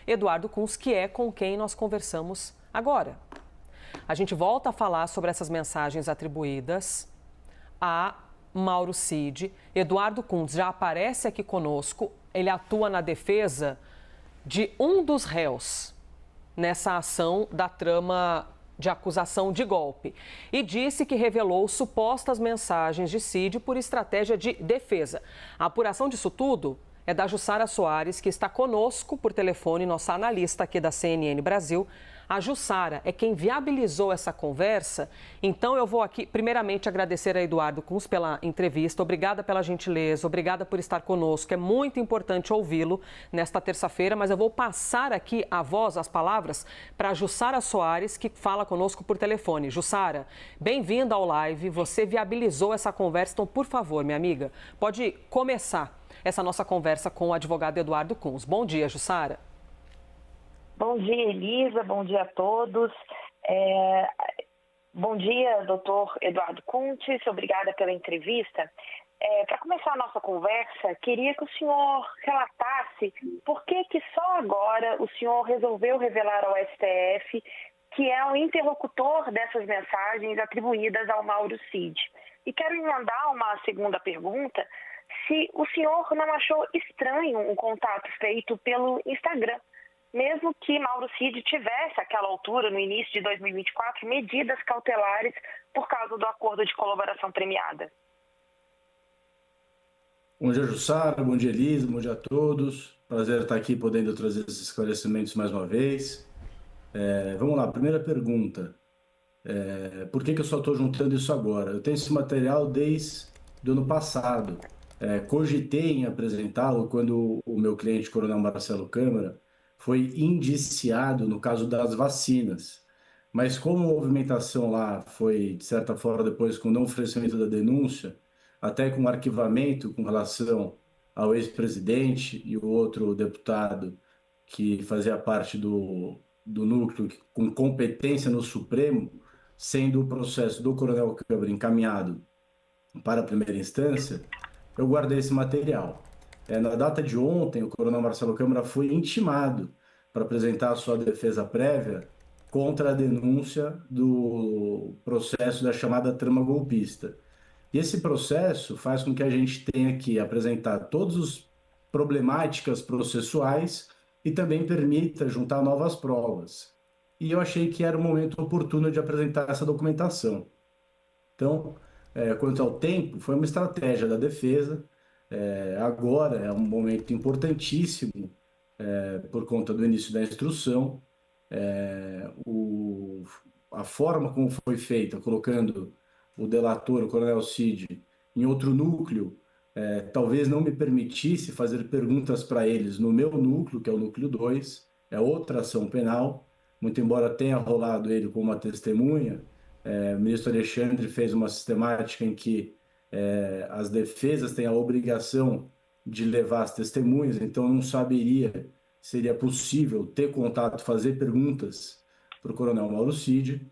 Eduardo Kunz, que é com quem nós conversamos agora. A gente volta a falar sobre essas mensagens atribuídas a Mauro Cid. Eduardo Kunz já aparece aqui conosco, ele atua na defesa de um dos réus nessa ação da trama de acusação de golpe e disse que revelou supostas mensagens de Cid por estratégia de defesa. A apuração disso tudo é da Jussara Soares, que está conosco por telefone, nossa analista aqui da CNN Brasil. A Jussara é quem viabilizou essa conversa. Então eu vou aqui primeiramente agradecer a Eduardo Kunz pela entrevista. Obrigada pela gentileza, obrigada por estar conosco. É muito importante ouvi-lo nesta terça-feira, mas eu vou passar aqui a voz, as palavras, para a Jussara Soares, que fala conosco por telefone. Jussara, bem-vinda ao live. Você viabilizou essa conversa, então, por favor, minha amiga, pode começar essa nossa conversa com o advogado Eduardo Kunz. Bom dia, Jussara. Bom dia, Elisa. Bom dia a todos. Bom dia, doutor Eduardo Kunz. Obrigada pela entrevista. Para começar a nossa conversa, queria que o senhor relatasse por que só agora o senhor resolveu revelar ao STF que é o interlocutor dessas mensagens atribuídas ao Mauro Cid. E quero emendar uma segunda pergunta, se o senhor não achou estranho o contato feito pelo Instagram, mesmo que Mauro Cid tivesse, àquela altura, no início de 2024, medidas cautelares por causa do acordo de colaboração premiada. Bom dia, Jussara. Bom dia, Elisa. Bom dia a todos. Prazer estar aqui podendo trazer esses esclarecimentos mais uma vez. Vamos lá, primeira pergunta. Por que eu só estou juntando isso agora? Eu tenho esse material desde o ano passado. Cogitei em apresentá-lo quando o meu cliente, Coronel Marcelo Câmara, foi indiciado no caso das vacinas. Mas como a movimentação lá foi, de certa forma, depois com o não oferecimento da denúncia, até com arquivamento com relação ao ex-presidente e o outro deputado que fazia parte do núcleo com competência no Supremo, sendo o processo do Coronel Câmara encaminhado para a primeira instância, eu guardei esse material. Na data de ontem, o Coronel Marcelo Câmara foi intimado para apresentar a sua defesa prévia contra a denúncia do processo da chamada trama golpista. E esse processo faz com que a gente tenha que apresentar todas as problemáticas processuais e também permita juntar novas provas. E eu achei que era o momento oportuno de apresentar essa documentação. Então, quanto ao tempo, foi uma estratégia da defesa. Agora é um momento importantíssimo por conta do início da instrução. A forma como foi feita, colocando o delator, o Coronel Cid, em outro núcleo, talvez não me permitisse fazer perguntas para eles no meu núcleo, que é o núcleo 2, é outra ação penal, muito embora tenha rolado ele como uma testemunha. O ministro Alexandre fez uma sistemática em que as defesas têm a obrigação de levar as testemunhas, então eu não saberia se seria possível ter contato, fazer perguntas para o Coronel Mauro Cid,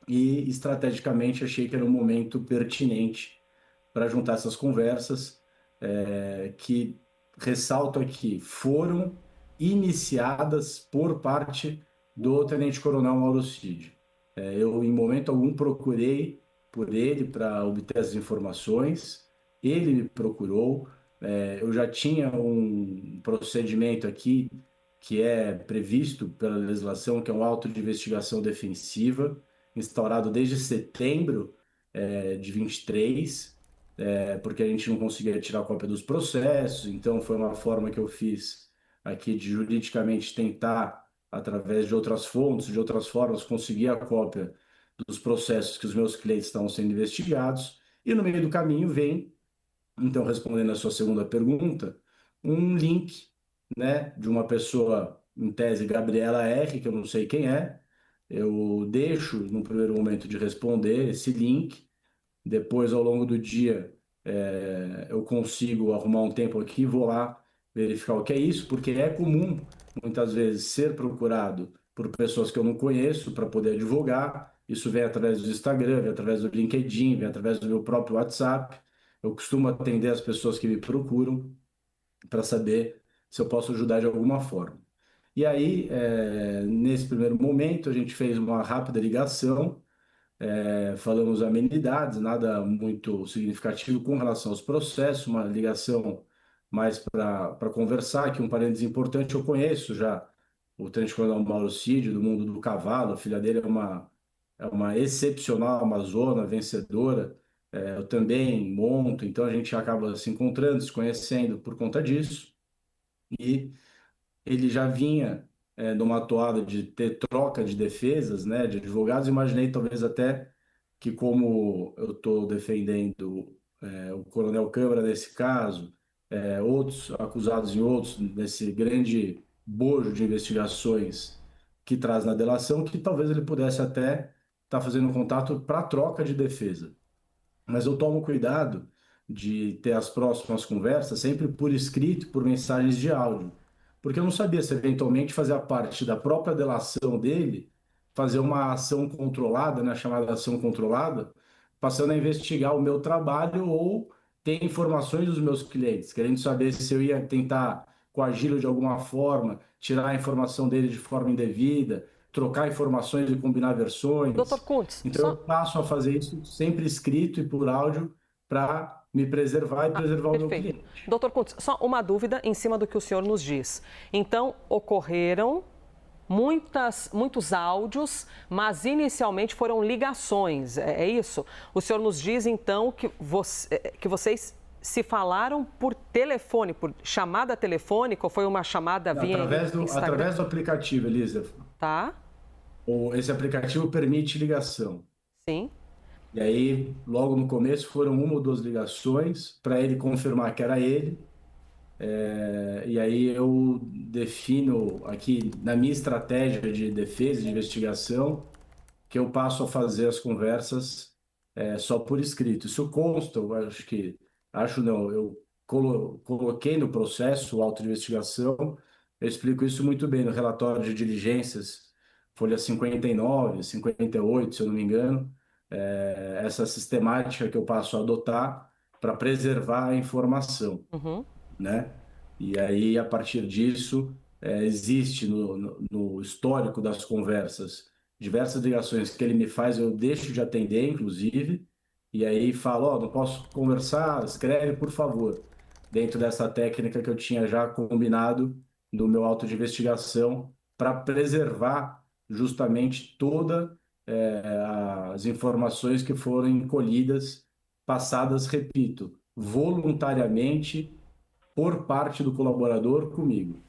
e estrategicamente achei que era um momento pertinente para juntar essas conversas, que, ressalto aqui, foram iniciadas por parte do Tenente Coronel Mauro Cid. Eu, em momento algum, procurei por ele para obter as informações, ele me procurou. Eu já tinha um procedimento aqui que é previsto pela legislação, que é um auto de investigação defensiva, instaurado desde setembro de 23, porque a gente não conseguia tirar cópia dos processos, então foi uma forma que eu fiz aqui de juridicamente tentar, através de outras fontes, de outras formas, conseguir a cópia dos processos que os meus clientes estavam sendo investigados. E no meio do caminho vem, então, respondendo a sua segunda pergunta, um link, né, de uma pessoa, em tese, Gabriela R., que eu não sei quem é. Eu deixo, no primeiro momento, de responder esse link. Depois, ao longo do dia, eu consigo arrumar um tempo aqui, vou lá verificar o que é isso, porque é comum, muitas vezes, ser procurado por pessoas que eu não conheço para poder advogar. Isso vem através do Instagram, vem através do LinkedIn, vem através do meu próprio WhatsApp. Eu costumo atender as pessoas que me procuram para saber se eu posso ajudar de alguma forma. E aí, nesse primeiro momento, a gente fez uma rápida ligação, falamos amenidades, nada muito significativo com relação aos processos, uma ligação mais para conversar, que um parênteses importante, eu conheço já o tenente-coronel Mauro Cid, do mundo do cavalo, a filha dele é uma excepcional amazona, vencedora, eu também monto, então a gente acaba se encontrando, se conhecendo por conta disso, e ele já vinha numa toada de ter troca de defesas, né, de advogados. Imaginei talvez até que, como eu estou defendendo o Coronel Câmara nesse caso, outros acusados em outros, nesse grande bojo de investigações que traz na delação, que talvez ele pudesse até estar fazendo contato para troca de defesa. Mas eu tomo cuidado de ter as próximas conversas sempre por escrito, por mensagens de áudio, porque eu não sabia se eventualmente fazia parte da própria delação dele fazer uma ação controlada, né, chamada ação controlada, passando a investigar o meu trabalho ou ter informações dos meus clientes, querendo saber se eu ia tentar coagi-lo de alguma forma, tirar a informação dele de forma indevida, trocar informações e combinar versões. Doutor Kuntz, Então, eu passo a fazer isso sempre escrito e por áudio para me preservar e preservar o meu cliente. Doutor Kuntz, só uma dúvida em cima do que o senhor nos diz. Então, ocorreram muitos áudios, mas inicialmente foram ligações, é isso? O senhor nos diz, então, que vocês se falaram por telefone, por chamada telefônica, ou foi uma chamada via Instagram? Através do aplicativo, Elisa. Tá. Esse aplicativo permite ligação. Sim. E aí, logo no começo, foram 1 ou 2 ligações para ele confirmar que era ele. E aí eu defino aqui na minha estratégia de defesa, de investigação, que eu passo a fazer as conversas só por escrito. Isso consta, eu coloquei no processo o auto de investigação, eu explico isso muito bem no relatório de diligências, folha 59, 58, se eu não me engano, essa sistemática que eu passo a adotar para preservar a informação, né? E aí, a partir disso, existe no histórico das conversas diversas ligações que ele me faz, eu deixo de atender, inclusive, e aí falo, não posso conversar, escreve, por favor, dentro dessa técnica que eu tinha já combinado no meu auto de investigação, para preservar justamente todas as informações que foram colhidas, passadas, repito, voluntariamente por parte do colaborador comigo.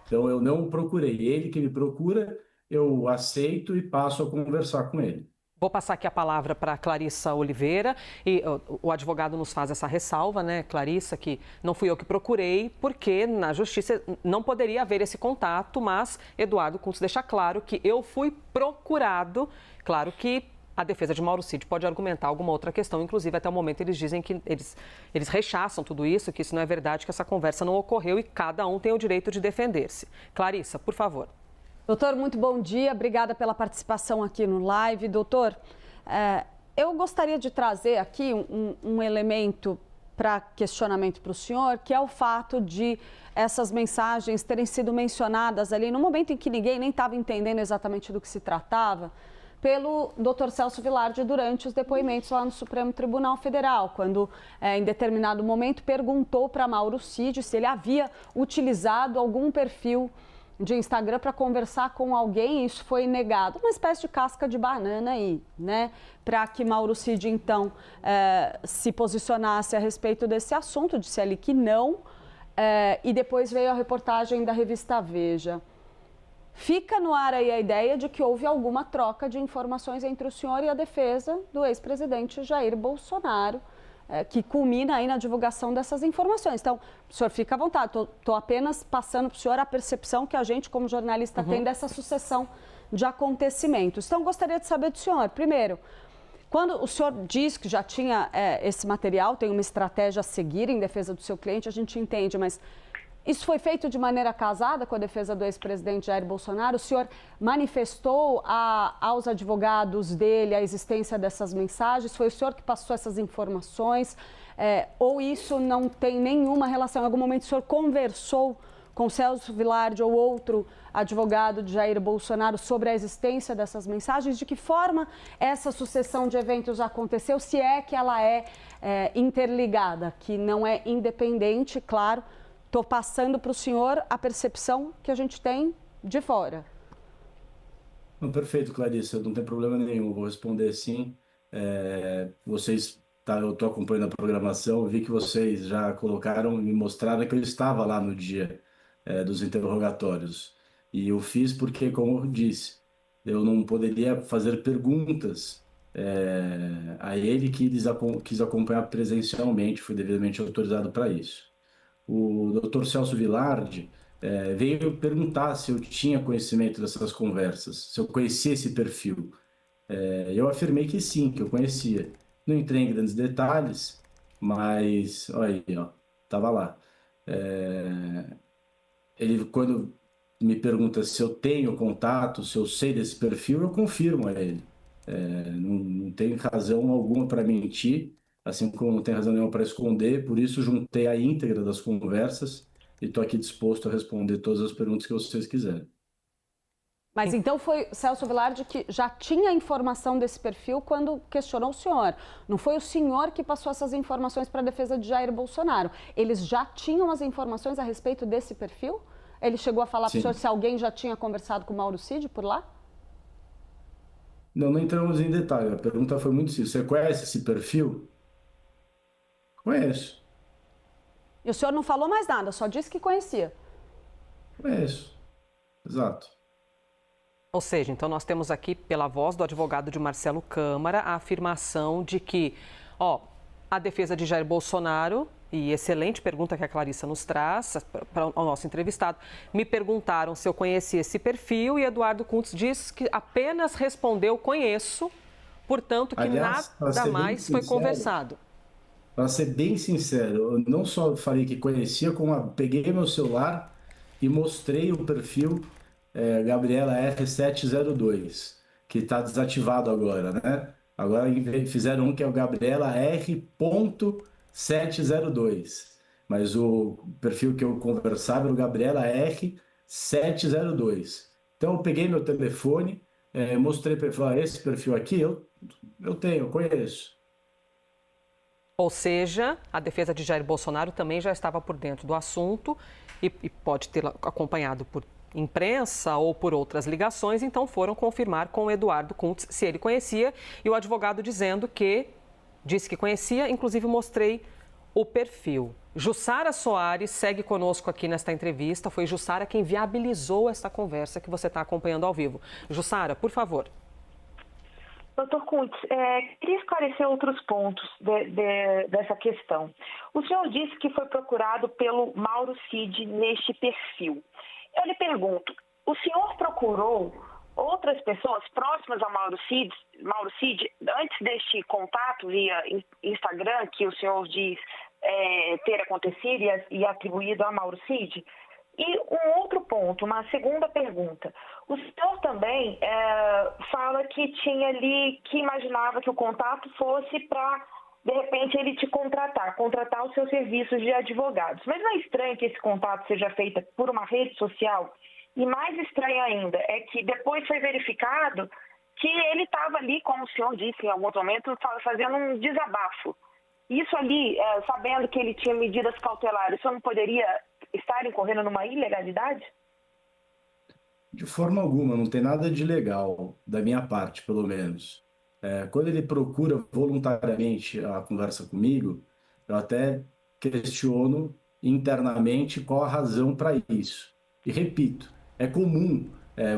Então, eu não procurei, ele que me procura, eu aceito e passo a conversar com ele. Vou passar aqui a palavra para a Clarissa Oliveira, e o advogado nos faz essa ressalva, né, Clarissa, que não fui eu que procurei, porque na justiça não poderia haver esse contato, mas Eduardo Kuntz deixa claro que eu fui procurado. Claro que a defesa de Mauro Cid pode argumentar alguma outra questão, inclusive até o momento eles dizem que eles rechaçam tudo isso, que isso não é verdade, que essa conversa não ocorreu e cada um tem o direito de defender-se. Clarissa, por favor. Doutor, muito bom dia. Obrigada pela participação aqui no live. Doutor, eu gostaria de trazer aqui um elemento para questionamento para o senhor, que é o fato de essas mensagens terem sido mencionadas ali no momento em que ninguém nem estava entendendo exatamente do que se tratava, pelo Dr. Celso Vilardi durante os depoimentos lá no Supremo Tribunal Federal, quando em determinado momento perguntou para Mauro Cid se ele havia utilizado algum perfil de Instagram para conversar com alguém, e isso foi negado. Uma espécie de casca de banana aí, né? Para que Mauro Cid, então, se posicionasse a respeito desse assunto, disse ali que não, e depois veio a reportagem da revista Veja. Fica no ar aí a ideia de que houve alguma troca de informações entre o senhor e a defesa do ex-presidente Jair Bolsonaro, que culmina aí na divulgação dessas informações. Então, o senhor fica à vontade, estou apenas passando para o senhor a percepção que a gente, como jornalista, tem dessa sucessão de acontecimentos. Então, gostaria de saber do senhor, primeiro, quando o senhor diz que já tinha esse material, tem uma estratégia a seguir em defesa do seu cliente, a gente entende, mas isso foi feito de maneira casada com a defesa do ex-presidente Jair Bolsonaro? O senhor manifestou aos advogados dele a existência dessas mensagens? Foi o senhor que passou essas informações? Ou isso não tem nenhuma relação? Em algum momento o senhor conversou com Celso Vilardi ou outro advogado de Jair Bolsonaro sobre a existência dessas mensagens? De que forma essa sucessão de eventos aconteceu, se é que ela é interligada, que não é independente, claro. Estou passando para o senhor a percepção que a gente tem de fora. Não, perfeito, Clarissa, não tem problema nenhum, vou responder sim. Eu estou acompanhando a programação, vi que vocês já colocaram e me mostraram que eu estava lá no dia dos interrogatórios. E eu fiz porque, como eu disse, eu não poderia fazer perguntas a ele que quis acompanhar presencialmente, fui devidamente autorizado para isso. O Dr. Celso Vilardi veio perguntar se eu tinha conhecimento dessas conversas, se eu conhecia esse perfil. Eu afirmei que sim, que eu conhecia. Não entrei em grandes detalhes, mas olha aí, ó, estava lá. Ele, quando me pergunta se eu tenho contato, se eu sei desse perfil, eu confirmo a ele. Não tem razão alguma para mentir, assim como não tem razão nenhuma para esconder, por isso juntei a íntegra das conversas e estou aqui disposto a responder todas as perguntas que vocês quiserem. Mas então foi Celso Vilardi que já tinha informação desse perfil quando questionou o senhor. Não foi o senhor que passou essas informações para a defesa de Jair Bolsonaro. Eles já tinham as informações a respeito desse perfil? Ele chegou a falar para o senhor se alguém já tinha conversado com o Mauro Cid por lá? Não entramos em detalhe. A pergunta foi muito simples. Você conhece esse perfil? Conheço. E o senhor não falou mais nada, só disse que conhecia. Conheço. Exato. Ou seja, então nós temos aqui, pela voz do advogado de Marcelo Câmara, a afirmação de que, a defesa de Jair Bolsonaro, e excelente pergunta que a Clarissa nos traz para o nosso entrevistado, me perguntaram se eu conhecia esse perfil e Eduardo Kuntz diz que apenas respondeu conheço, portanto que Aliás, nada mais foi conversado. Para ser bem sincero, eu não só falei que conhecia, como peguei meu celular e mostrei o perfil Gabriela R702, que está desativado agora, né? Agora fizeram um que é o Gabriela R.702, mas o perfil que eu conversava era o Gabriela R702. Então eu peguei meu telefone, mostrei para ele, falei, esse perfil aqui eu conheço. Ou seja, a defesa de Jair Bolsonaro também já estava por dentro do assunto e pode ter acompanhado por imprensa ou por outras ligações, então foram confirmar com o Eduardo Kuntz se ele conhecia e o advogado dizendo que disse que conhecia, inclusive mostrei o perfil. Jussara Soares segue conosco aqui nesta entrevista, foi Jussara quem viabilizou esta conversa que você está acompanhando ao vivo. Jussara, por favor. Doutor Kuntz, queria esclarecer outros pontos dessa questão. O senhor disse que foi procurado pelo Mauro Cid neste perfil. Eu lhe pergunto, o senhor procurou outras pessoas próximas ao Mauro Cid antes deste contato via Instagram que o senhor diz ter acontecido e atribuído a Mauro Cid? E um outro ponto, uma segunda pergunta. O senhor também fala que tinha ali, que imaginava que o contato fosse para, de repente, ele te contratar os seus serviços de advogados. Mas não é estranho que esse contato seja feito por uma rede social? E mais estranho ainda é que depois foi verificado que ele estava ali, como o senhor disse em algum momento, fazendo um desabafo. Isso ali, sabendo que ele tinha medidas cautelares, o senhor não poderia estar incorrendo numa ilegalidade? De forma alguma, não tem nada de legal, da minha parte, pelo menos. Quando ele procura voluntariamente a conversa comigo, eu até questiono internamente qual a razão para isso. E repito, é comum,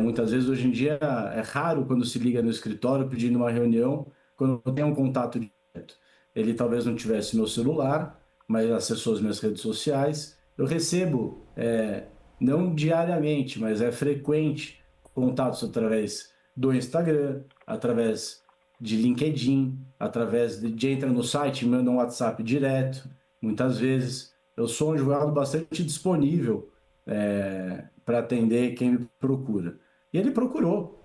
muitas vezes hoje em dia é raro quando se liga no escritório pedindo uma reunião, quando eu tenho um contato direto. Ele talvez não tivesse meu celular, mas acessou as minhas redes sociais. Eu recebo, não diariamente, mas é frequente, contatos através do Instagram, através de LinkedIn, através de entra no site e manda um WhatsApp direto. Muitas vezes eu sou um advogado bastante disponível para atender quem me procura. E ele procurou.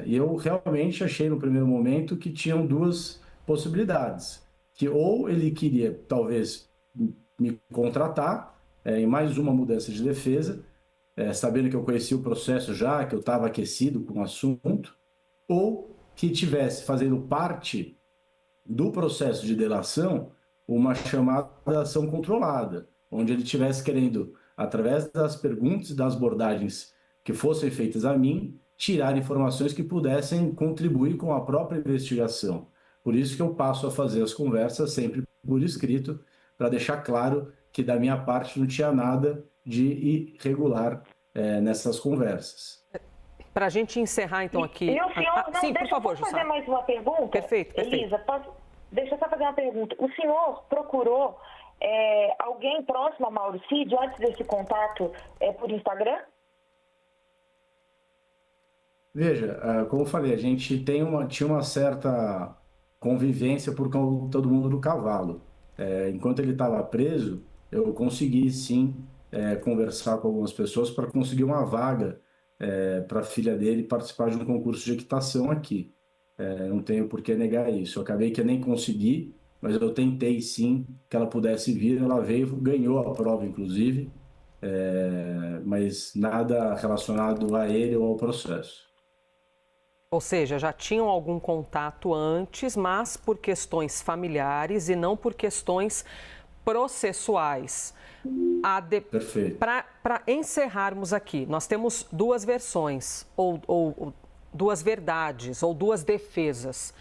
E eu realmente achei no primeiro momento que tinham duas possibilidades. Que ou ele queria, talvez, me contratar, em mais uma mudança de defesa, sabendo que eu conhecia o processo já, que eu estava aquecido com o assunto, ou que tivesse fazendo parte do processo de delação uma chamada ação controlada, onde ele estivesse querendo, através das perguntas e das abordagens que fossem feitas a mim, tirar informações que pudessem contribuir com a própria investigação. Por isso que eu passo a fazer as conversas sempre por escrito, para deixar claro que da minha parte não tinha nada de irregular nessas conversas. Para a gente encerrar, então, aqui... E o senhor, não, sim, por favor, Jussara. Fazer mais uma pergunta? Perfeito. Elisa, deixa eu só fazer uma pergunta. O senhor procurou alguém próximo a Mauro Cid antes desse contato por Instagram? Veja, como eu falei, a gente tinha uma certa convivência por todo mundo do cavalo. Enquanto ele estava preso, eu consegui, sim, conversar com algumas pessoas para conseguir uma vaga para a filha dele participar de um concurso de equitação aqui. Não tenho por que negar isso. Eu acabei que eu nem consegui, mas eu tentei, sim, que ela pudesse vir. Ela veio, ganhou a prova, inclusive, mas nada relacionado a ele ou ao processo. Ou seja, já tinham algum contato antes, mas por questões familiares e não por questões processuais. Perfeito. Para encerrarmos aqui, nós temos duas versões, ou duas verdades, ou duas defesas.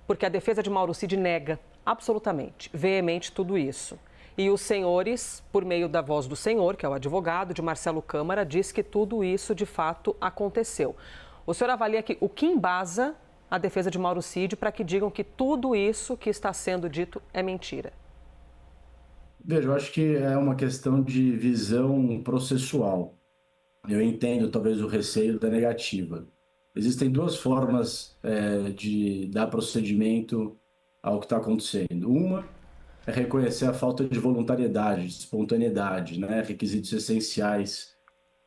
Porque a defesa de Mauro Cid nega absolutamente, veemente tudo isso. E os senhores, por meio da voz do senhor, que é o advogado de Marcelo Câmara, diz que tudo isso de fato aconteceu. O senhor avalia aqui o que embasa a defesa de Mauro Cid para que digam que tudo isso que está sendo dito é mentira? Veja, eu acho que é uma questão de visão processual. Eu entendo talvez o receio da negativa. Existem duas formas de dar procedimento ao que está acontecendo. Uma é reconhecer a falta de voluntariedade, de espontaneidade, né? Requisitos essenciais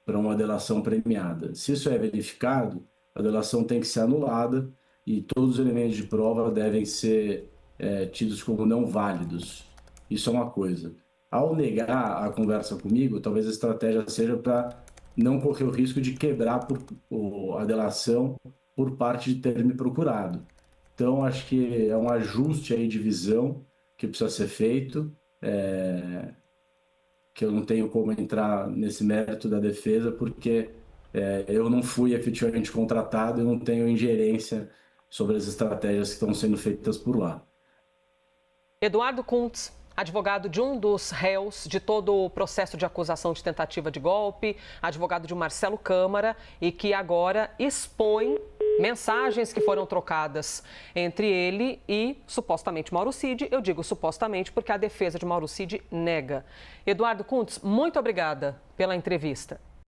para uma delação premiada. Se isso é verificado, a delação tem que ser anulada e todos os elementos de prova devem ser tidos como não válidos. Isso é uma coisa. Ao negar a conversa comigo, talvez a estratégia seja para não correr o risco de quebrar a delação por parte de ter me procurado. Então, acho que é um ajuste aí de visão que precisa ser feito, que eu não tenho como entrar nesse mérito da defesa, porque eu não fui efetivamente contratado e não tenho ingerência sobre as estratégias que estão sendo feitas por lá. Eduardo Kuntz, advogado de um dos réus de todo o processo de acusação de tentativa de golpe, advogado de Marcelo Câmara, e que agora expõe mensagens que foram trocadas entre ele e, supostamente, Mauro Cid. Eu digo supostamente porque a defesa de Mauro Cid nega. Eduardo Kuntz, muito obrigada pela entrevista.